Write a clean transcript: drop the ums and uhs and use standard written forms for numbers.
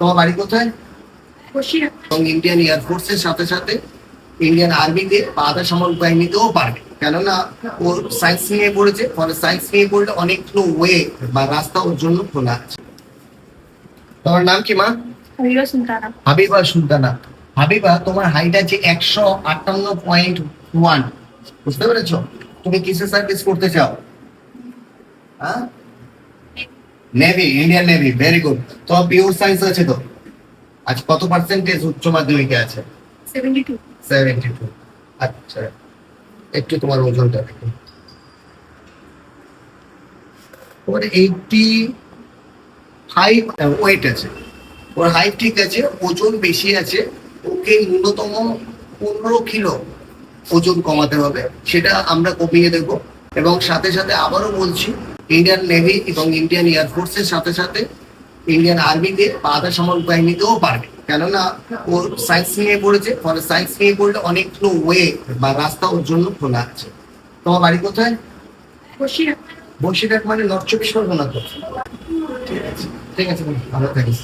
তোমার বাড়ি কোথায়? বসিরহাট। এবং ইন্ডিয়ান এয়ারফোর্সের সাথে সাথে ইন্ডিয়ান আর্মিতে বা আধা সামরিক বাহিনীতেও পারবে, কেননা ও সায়েন্স নিয়ে পড়েছে। ফলে সায়েন্স নিয়ে পড়লে অনেকগুলো ওয়ে বা রাস্তা ওর জন্য খোলা আছে। তোমার নাম কি মা? হাবিবা সুলতানা। হাবিবা সুলতানা। হাবিবা, তোমার হাইট আছে 158.1। বুঝতে পেরেছো? তুমি কিসে সার্ভিস করতে চাও? হ্যাঁ, navy, Indian navy. Very good. তোমার পিওর সায়েন্স আছে তো? আজ কত পার্সেন্টেজ উচ্চ মাধ্যমিকে আছে? 72। 72। আচ্ছা, একটু তোমার ওজনটা দেখো। তোমার 85 ওয়েট আছে। ওর হাইট ঠিক আছে, ওজন বেশি আছে। ওকে ন্যূনতম 15 কিলো ওজন কমাতে হবে, সেটা আমরা কমিয়ে দেব। এবং সাথে সাথে আবারও বলছি, ইন্ডিয়ান নেভি এবং ইন্ডিয়ান এয়ারফোর্সের সাথে সাথে ইন্ডিয়ান আর্মিতে বা আধা সামরিক বাহিনীতেও পারবে, কেননা ও সায়েন্স নিয়ে পড়েছে। ফলে সায়েন্স নিয়ে পড়লে অনেকগুলো ওয়ে বা রাস্তা ওর জন্য খোলা আছে। তোমার বাড়ি কোথায়? বসিরহাট। বসিরহাট মানে নর্থ চব্বিশ পরগনা তো? ঠিক আছে, ঠিক আছে, ভালো থাকিস।